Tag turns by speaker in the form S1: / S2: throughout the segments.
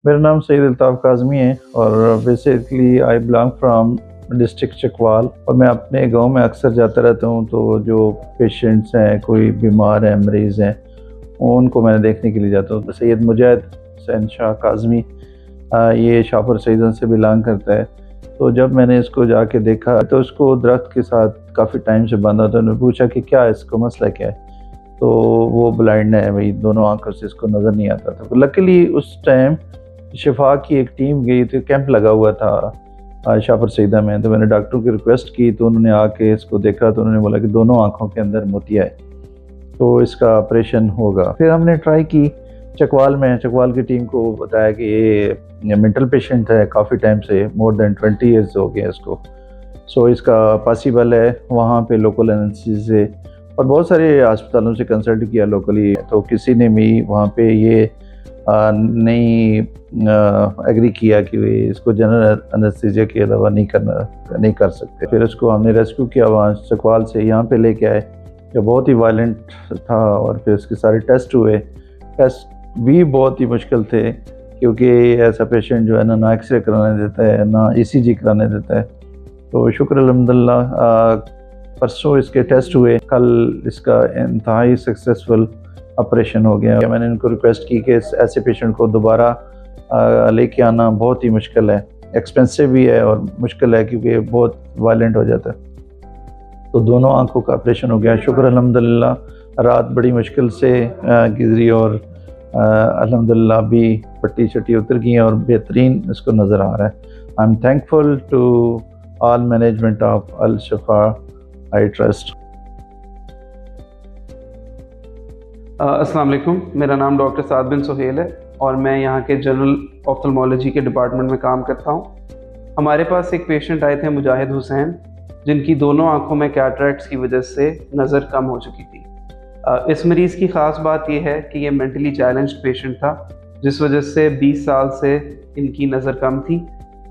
S1: मेरा नाम सईद अल्ताफ़ काज़मी है और basically I belong from district Chakwal. और मैं अपने गांव में अक्सर जाता रहता हूं, तो जो पेशेंट्स हैं, कोई बीमार हैं, मरीज़ हैं, उनको मैं देखने के लिए जाता हूं। सैयद मुजाहिद हुसैन शाह काज़मी ये शाहपुर सईदन से बिलोंग करता है। तो जब मैंने इसको जाके देखा तो उसको दरख्त के साथ काफ़ी टाइम से बांधा था। उन्होंने पूछा कि क्या है, इसको मसला क्या है? तो वो ब्लाइंड है भाई, दोनों आंखों से इसको नज़र नहीं आता था। लकीली उस टाइम शिफा की एक टीम गई थी, कैंप लगा हुआ था शाहपुर सईदा में। तो मैंने डॉक्टर की रिक्वेस्ट की, तो उन्होंने आके इसको देखा, तो उन्होंने बोला कि दोनों आंखों के अंदर मोतिया है, तो इसका ऑपरेशन होगा। फिर हमने ट्राई की चकवाल में, चकवाल की टीम को बताया कि ये मेंटल पेशेंट है, काफ़ी टाइम से, मोर देन 20 ईयर्स हो गए इसको। सो इसका पॉसिबल है वहाँ पे लोकल एनेस्थीसिया से, और बहुत सारे अस्पतालों से कंसल्ट किया लोकली, तो किसी ने भी वहाँ पे ये नहीं एग्री किया कि इसको जनरल एनेस्थीसिया के अलावा नहीं कर सकते। फिर इसको हमने रेस्क्यू किया वहाँ चकवाल से, यहाँ पे लेके आए, जो बहुत ही वायलेंट था। और फिर इसके सारे टेस्ट हुए। टेस्ट भी बहुत ही मुश्किल थे, क्योंकि ऐसा पेशेंट जो है ना एक्सरे कराने देता है, ना ईसीजी कराने देता है। तो शुक्र अल्हम्दुलिल्लाह परसों इसके टेस्ट हुए, कल इसका इंतहाई सक्सेसफुल ऑपरेशन हो गया। मैंने इनको रिक्वेस्ट की कि ऐसे पेशेंट को दोबारा लेके आना बहुत ही मुश्किल है, एक्सपेंसिव भी है और मुश्किल है, क्योंकि बहुत वायलेंट हो जाता है। तो दोनों आंखों का ऑपरेशन हो गया, शुक्र अल्हम्दुलिल्लाह। रात बड़ी मुश्किल से गुजरी और अल्हम्दुलिल्लाह भी पट्टी शट्टी उतर गई है और बेहतरीन इसको नज़र आ रहा है। I am thankful to all management of Al Shifa eye trust.
S2: अस्सलाम वालेकुम, मेरा नाम डॉक्टर साद बिन सुहेल है और मैं यहाँ के जनरल ऑफ्थल्मोलॉजी के डिपार्टमेंट में काम करता हूँ। हमारे पास एक पेशेंट आए थे मुजाहिद हुसैन, जिनकी दोनों आँखों में कैटरैक्ट्स की वजह से नज़र कम हो चुकी थी। इस मरीज़ की ख़ास बात यह है कि ये मेंटली चैलेंज्ड पेशेंट था, जिस वजह से 20 साल से इनकी नज़र कम थी,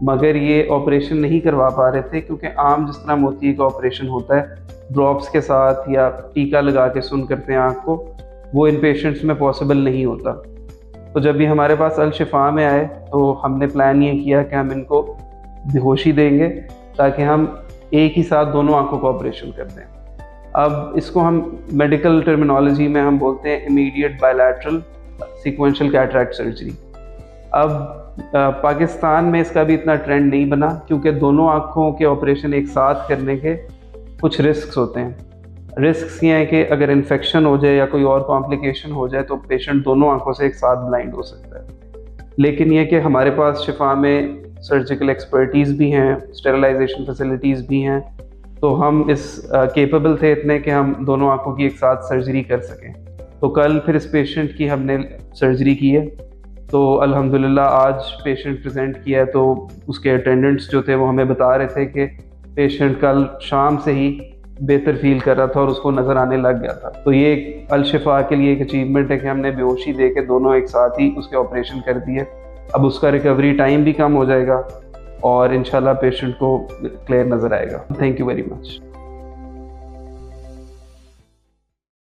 S2: मगर ये ऑपरेशन नहीं करवा पा रहे थे, क्योंकि आम जिस तरह मोतिये का ऑपरेशन होता है ड्रॉप्स के साथ या टीका लगा के सुन करते हैं आँख को, वो इन पेशेंट्स में पॉसिबल नहीं होता। तो जब ये हमारे पास अल शिफा में आए, तो हमने प्लान ये किया कि हम इनको बेहोशी देंगे, ताकि हम एक ही साथ दोनों आंखों का ऑपरेशन कर दें। अब इसको हम मेडिकल टर्मिनोलॉजी में हम बोलते हैं immediate bilateral sequential cataract surgery. अब पाकिस्तान में इसका भी इतना ट्रेंड नहीं बना, क्योंकि दोनों आंखों के ऑपरेशन एक साथ करने के कुछ रिस्क्स होते हैं। रिस्क ये हैं कि अगर इन्फेक्शन हो जाए या कोई और कॉम्प्लिकेशन हो जाए, तो पेशेंट दोनों आंखों से एक साथ ब्लाइंड हो सकता है। लेकिन ये कि हमारे पास शिफा में सर्जिकल एक्सपर्टीज़ भी हैं, स्टेरिलाइजेशन फैसिलिटीज़ भी हैं, तो हम इस केपेबल थे इतने कि हम दोनों आंखों की एक साथ सर्जरी कर सकें। तो कल फिर इस पेशेंट की हमने सर्जरी की है। तो अल्हम्दुलिल्लाह आज पेशेंट प्रेजेंट किया है, तो उसके अटेंडेंट्स जो थे वो हमें बता रहे थे कि पेशेंट कल शाम से ही बेहतर फील कर रहा था और उसको नज़र आने लग गया था। तो ये अल शिफा के लिए एक अचीवमेंट है कि हमने बेहोशी दे के दोनों एक साथ ही उसके ऑपरेशन कर दिए। अब उसका रिकवरी टाइम भी कम हो जाएगा और इंशाल्लाह पेशेंट को क्लियर नज़र आएगा। Thank you very much.